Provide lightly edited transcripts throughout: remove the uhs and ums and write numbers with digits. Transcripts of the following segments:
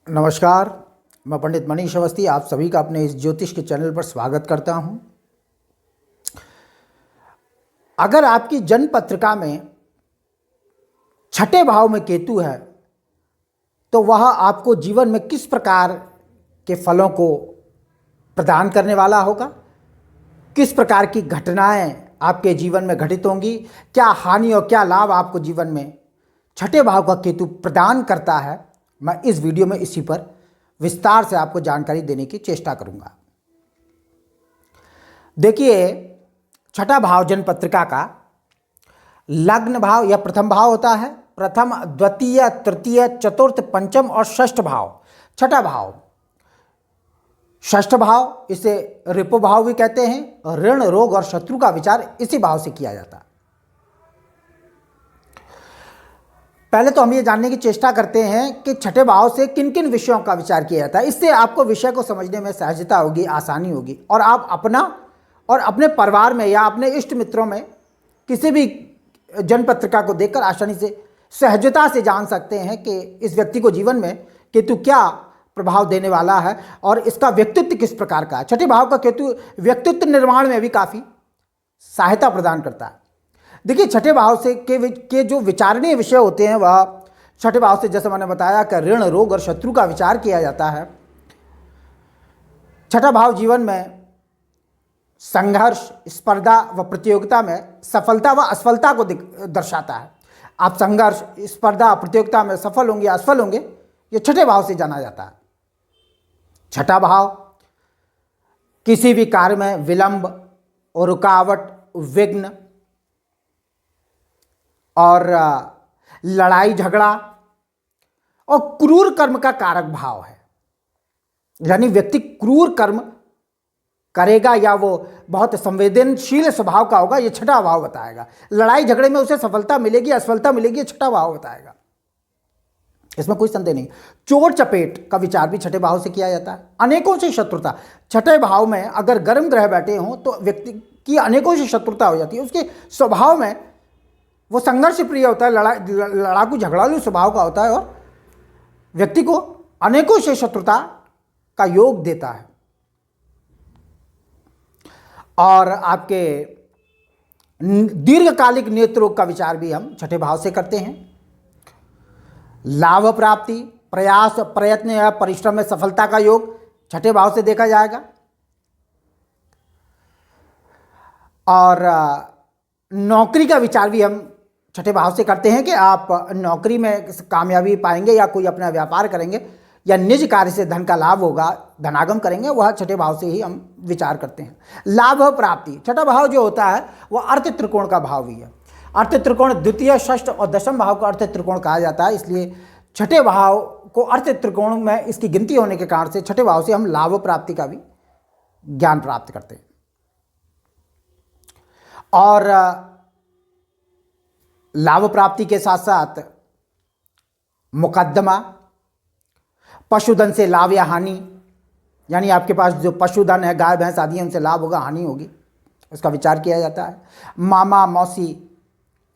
नमस्कार, मैं पंडित मनीष अवस्थी आप सभी का अपने इस ज्योतिष के चैनल पर स्वागत करता हूं। अगर आपकी जन्म पत्रिका में छठे भाव में केतु है तो वह आपको जीवन में किस प्रकार के फलों को प्रदान करने वाला होगा, किस प्रकार की घटनाएं आपके जीवन में घटित होंगी, क्या हानि और क्या लाभ आपको जीवन में छठे भाव का केतु प्रदान करता है, मैं इस वीडियो में इसी पर विस्तार से आपको जानकारी देने की चेष्टा करूंगा। देखिए, छठा भाव जन्म पत्रिका का लग्न भाव या प्रथम भाव होता है। प्रथम, द्वितीय, तृतीय, चतुर्थ, पंचम और षष्ठ भाव। छठा भाव, षष्ठ भाव, इसे रिपु भाव भी कहते हैं। ऋण, रोग और शत्रु का विचार इसी भाव से किया जाता है। पहले तो हम ये जानने की चेष्टा करते हैं कि छठे भाव से किन किन विषयों का विचार किया जाता है। इससे आपको विषय को समझने में सहजता होगी, आसानी होगी और आप अपना और अपने परिवार में या अपने इष्ट मित्रों में किसी भी जन्म पत्रिका को देखकर आसानी से सहजता से जान सकते हैं कि इस व्यक्ति को जीवन में केतु क्या प्रभाव देने वाला है और इसका व्यक्तित्व किस प्रकार का है। छठे भाव का केतु व्यक्तित्व निर्माण में भी काफ़ी सहायता प्रदान करता है। देखिए, छठे भाव से के जो विचारणीय विषय होते हैं वह छठे भाव से, जैसे मैंने बताया, कि ऋण, रोग और शत्रु का विचार किया जाता है। छठा भाव जीवन में संघर्ष, स्पर्धा व प्रतियोगिता में सफलता व असफलता को दर्शाता है। आप संघर्ष, स्पर्धा, प्रतियोगिता में सफल होंगे या असफल होंगे, ये छठे भाव से जाना जाता है। छठा भाव किसी भी कार्य में विलंब और रुकावट, विघ्न और लड़ाई झगड़ा और क्रूर कर्म का कारक भाव है। यानी व्यक्ति क्रूर कर्म करेगा या वो बहुत संवेदनशील स्वभाव का होगा, ये छठा भाव बताएगा। लड़ाई झगड़े में उसे सफलता मिलेगी, असफलता मिलेगी, ये छठा भाव बताएगा, इसमें कोई संदेह नहीं। चोट चपेट का विचार भी छठे भाव से किया जाता है। अनेकों से शत्रुता, छठे भाव में अगर गर्म ग्रह बैठे हों तो व्यक्ति की अनेकों से शत्रुता हो जाती है। उसके स्वभाव में वो संघर्ष प्रिय होता है, लड़ाकू झगड़ालू स्वभाव का होता है और व्यक्ति को अनेकों से शत्रुता का योग देता है। और आपके दीर्घकालिक नेत्र रोग का विचार भी हम छठे भाव से करते हैं। लाभ प्राप्ति, प्रयास, प्रयत्न या परिश्रम में सफलता का योग छठे भाव से देखा जाएगा। और नौकरी का विचार भी हम छठे भाव से करते हैं कि आप नौकरी में कामयाबी पाएंगे या कोई अपना व्यापार करेंगे या निज कार्य से धन का लाभ होगा, धनागम करेंगे, वह छठे भाव से ही हम विचार करते हैं। लाभ प्राप्ति, छठा भाव जो होता है वह अर्थ त्रिकोण का भाव भी है। अर्थ त्रिकोण द्वितीय, षष्ठ और दशम भाव को अर्थ त्रिकोण कहा जाता है, इसलिए छठे भाव को अर्थ त्रिकोण में इसकी गिनती होने के कारण से छठे भाव से हम लाभ प्राप्ति का भी ज्ञान प्राप्त करते हैं। और लाभ प्राप्ति के साथ साथ मुकदमा, पशुधन से लाभ या हानि, यानी आपके पास जो पशुधन है, गाय भैंस आदि, उनसे लाभ होगा, हानि होगी, उसका विचार किया जाता है। मामा मौसी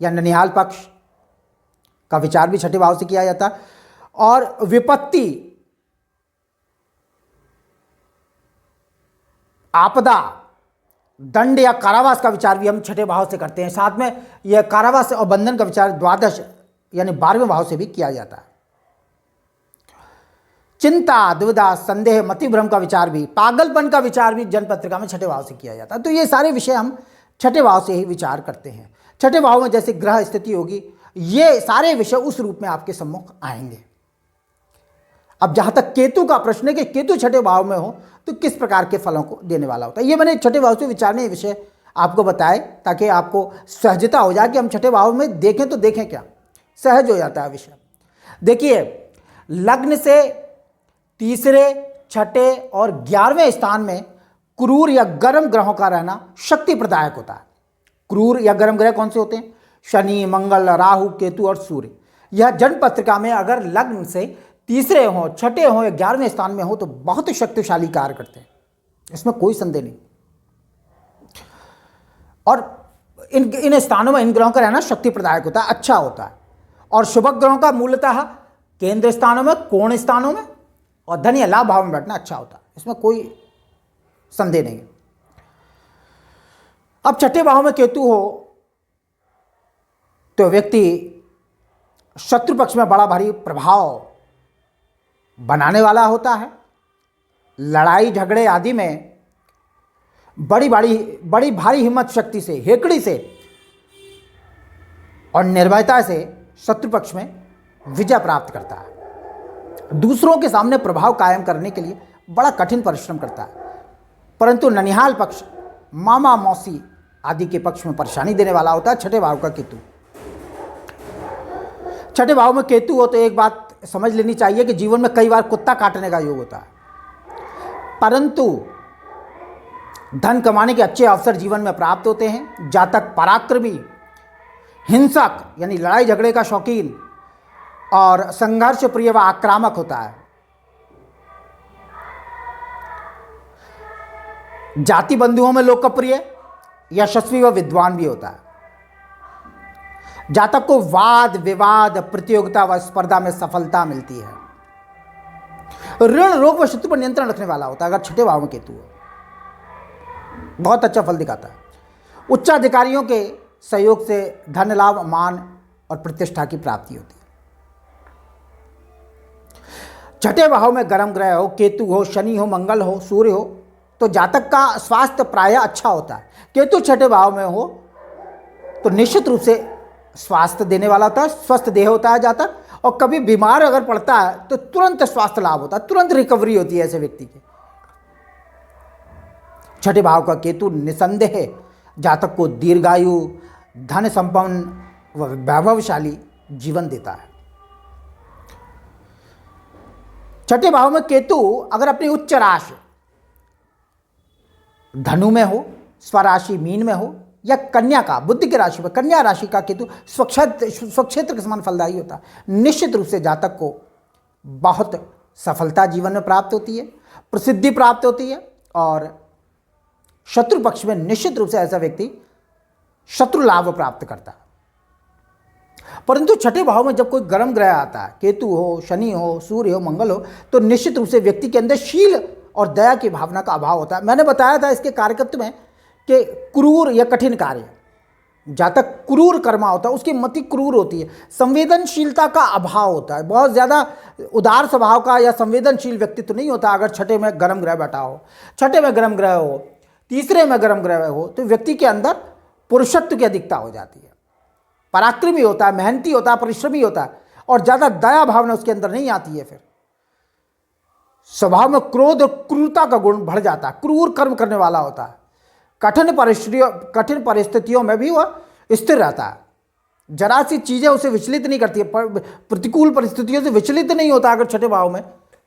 या ननिहाल पक्ष का विचार भी छठे भाव से किया जाता है। और विपत्ति, आपदा, दंड या कारावास का विचार भी हम छठे भाव से करते हैं। साथ में यह कारावास और बंधन का विचार द्वादश यानी 12वें भाव से भी किया जाता है। चिंता, दुविधा, संदेह, मतिभ्रम का विचार भी, पागलपन का विचार भी जन्म पत्रिका में छठे भाव से किया जाता है। तो ये सारे विषय हम छठे भाव से ही विचार करते हैं। छठे भाव में जैसे ग्रह स्थिति होगी, ये सारे विषय उस रूप में आपके सम्मुख आएंगे। अब जहां तक केतु का प्रश्न है कि केतु छठे भाव में हो तो किस प्रकार के फलों को देने वाला होता है, ये मैंने छठे भाव से विचारने विषय आपको बताए ताकि आपको सहजता हो जाए कि हम छठे भाव में देखें तो देखें क्या, सहज हो जाता है विषय। देखिए, लग्न से तीसरे, छठे और 11वें स्थान में क्रूर या गर्म ग्रहों का रहना शक्ति प्रदायक होता है। क्रूर या गर्म ग्रह कौन से होते हैं? शनि, मंगल, राहु, केतु और सूर्य। यह जन्म पत्रिका में अगर लग्न से तीसरे हों, छठे हों या 11वें स्थान में हो तो बहुत शक्तिशाली कार्य करते हैं, इसमें कोई संदेह नहीं। और इन स्थानों में इन ग्रहों का रहना शक्ति प्रदायक होता है, अच्छा होता है। और शुभ ग्रहों का मूलतः केंद्र स्थानों में, कोण स्थानों में और धन या लाभ भाव में बैठना अच्छा होता है, इसमें कोई संदेह नहीं। अब छठे भाव में केतु हो तो व्यक्ति शत्रु पक्ष में बड़ा भारी प्रभाव बनाने वाला होता है। लड़ाई झगड़े आदि में बड़ी भारी हिम्मत शक्ति से, हेकड़ी से और निर्भयता से शत्रु पक्ष में विजय प्राप्त करता है। दूसरों के सामने प्रभाव कायम करने के लिए बड़ा कठिन परिश्रम करता है, परंतु ननिहाल पक्ष, मामा मौसी आदि के पक्ष में परेशानी देने वाला होता है छठे भाव का केतु। छठे भाव में केतु हो तो एक बात समझ लेनी चाहिए कि जीवन में कई बार कुत्ता काटने का योग होता है, परंतु धन कमाने के अच्छे अवसर जीवन में प्राप्त होते हैं। जातक पराक्रमी, हिंसक यानी लड़ाई झगड़े का शौकीन और संघर्ष प्रिय व आक्रामक होता है। जाति बंधुओं में लोकप्रिय, यशस्वी व विद्वान भी होता है। जातक को वाद विवाद, प्रतियोगिता व स्पर्धा में सफलता मिलती है। ऋण रोग व शत्रु पर नियंत्रण रखने वाला होता है अगर छठे भाव में केतु है, बहुत अच्छा फल दिखाता है। उच्चाधिकारियों के सहयोग से धन लाभ, मान और प्रतिष्ठा की प्राप्ति होती है। छठे भाव में गर्म ग्रह हो, केतु हो, शनि हो, मंगल हो, सूर्य हो तो जातक का स्वास्थ्य प्रायः अच्छा होता है। केतु छठे भाव में हो तो निश्चित रूप से स्वास्थ्य देने वाला होता है, स्वस्थ देह होता है जातक, और कभी बीमार अगर पड़ता है तो तुरंत स्वास्थ्य लाभ होता है, तुरंत रिकवरी होती है ऐसे व्यक्ति की। छठे भाव का केतु निसंदेह जातक को दीर्घायु, धन संपन्न व वैभवशाली जीवन देता है। छठे भाव में केतु अगर अपनी उच्च राशि धनु में हो, स्वराशि मीन में हो, या कन्या का, बुद्धि की राशि में कन्या राशि का केतु स्वक्षेत्र के समान फलदायी होता है। निश्चित रूप से जातक को बहुत सफलता जीवन में प्राप्त होती है, प्रसिद्धि प्राप्त होती है, और शत्रु पक्ष में निश्चित रूप से ऐसा व्यक्ति शत्रु लाभ प्राप्त करता है। परंतु छठे भाव में जब कोई गर्म ग्रह आता है, केतु हो, शनि हो, सूर्य हो, मंगल हो, तो निश्चित रूप से व्यक्ति के अंदर शील और दया की भावना का अभाव होता है। मैंने बताया था इसके कार्यकत्व में कि क्रूर या कठिन कार्य, जातक क्रूर कर्मा होता है, उसकी मति क्रूर होती है, संवेदनशीलता का अभाव होता है, बहुत ज़्यादा उदार स्वभाव का या संवेदनशील व्यक्तित्व नहीं होता। अगर छठे में गर्म ग्रह बैठा हो, छठे में गर्म ग्रह हो, तीसरे में गर्म ग्रह हो, तो व्यक्ति के अंदर पुरुषत्व की अधिकता हो जाती है, पराक्रमी होता है, मेहनती होता है, परिश्रमी होता है, और ज़्यादा दया भावना उसके अंदर नहीं आती है। फिर स्वभाव में क्रोध और क्रूरता का गुण बढ़ जाता है, क्रूर कर्म करने वाला होता है, कठिन परिस्थितियों में भी वह स्थिर रहता है, जरा सी चीज़ें उसे विचलित नहीं करती है, प्रतिकूल परिस्थितियों से विचलित नहीं होता अगर छठे भाव में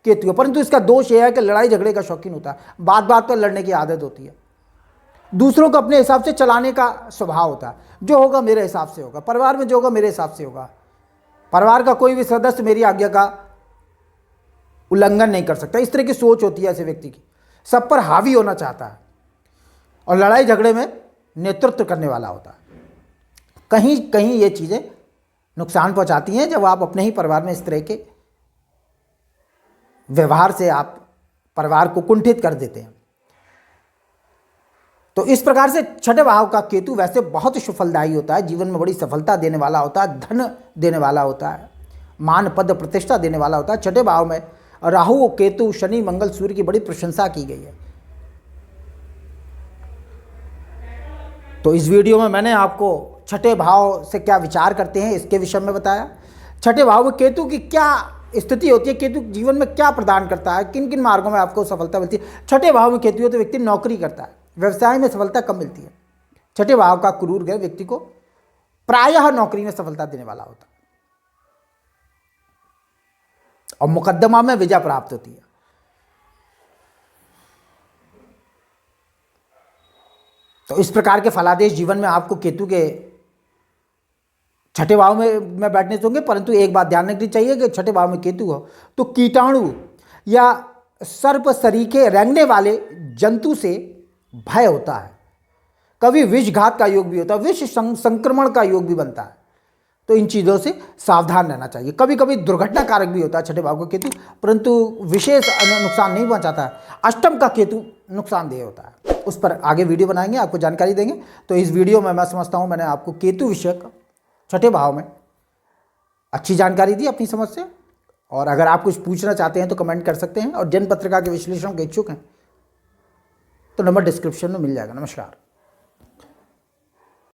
केतु है। परंतु इसका दोष यह है कि लड़ाई झगड़े का शौकीन होता है, बात बात पर लड़ने की आदत होती है, दूसरों को अपने हिसाब से चलाने का स्वभाव होता है, जो होगा मेरे हिसाब से होगा, परिवार में जो होगा मेरे हिसाब से होगा, परिवार का कोई भी सदस्य मेरी आज्ञा का उल्लंघन नहीं कर सकता। इस तरह की सोच होती है ऐसे व्यक्ति की, सब पर हावी होना चाहता है और लड़ाई झगड़े में नेतृत्व करने वाला होता है। कहीं कहीं ये चीज़ें नुकसान पहुंचाती हैं जब आप अपने ही परिवार में इस तरह के व्यवहार से आप परिवार को कुंठित कर देते हैं। तो इस प्रकार से छठे भाव का केतु वैसे बहुत सुफलदायी होता है, जीवन में बड़ी सफलता देने वाला होता है, धन देने वाला होता है, मान पद प्रतिष्ठा देने वाला होता है। छठे भाव में राहु, केतु, शनि, मंगल, सूर्य की बड़ी प्रशंसा की गई है। तो इस वीडियो में मैंने आपको छठे भाव से क्या विचार करते हैं इसके विषय में बताया। छठे भाव में केतु की क्या स्थिति होती है, केतु जीवन में क्या प्रदान करता है, किन किन मार्गों में आपको सफलता मिलती है। छठे भाव में केतु हो तो व्यक्ति नौकरी करता है, व्यवसाय में सफलता कम मिलती है। छठे भाव का क्रूर ग्रह व्यक्ति को प्रायः नौकरी में सफलता देने वाला होता है और मुकदमा में विजय प्राप्त होती है। तो इस प्रकार के फलादेश जीवन में आपको केतु के छठे भाव में बैठने से होंगे। परंतु एक बात ध्यान रखनी चाहिए कि छठे भाव में केतु हो तो कीटाणु या सर्प सरीखे रेंगने वाले जंतु से भय होता है, कभी विषघात का योग भी होता है, विष संक्रमण का योग भी बनता है। तो इन चीज़ों से सावधान रहना चाहिए। कभी कभी दुर्घटना कारक भी होता है छठे भाव का केतु, परंतु विशेष नुकसान नहीं पहुंचाता है। अष्टम का केतु नुकसानदेह होता है, उस पर आगे वीडियो बनाएंगे, आपको जानकारी देंगे। तो इस वीडियो में मैं समझता हूँ मैंने आपको केतु विषयक छठे भाव में अच्छी जानकारी दी अपनी समझ से। और अगर आप कुछ पूछना चाहते हैं तो कमेंट कर सकते हैं, और जन्म पत्रिका के विश्लेषण के इच्छुक हैं तो नंबर डिस्क्रिप्शन में मिल जाएगा। नमस्कार।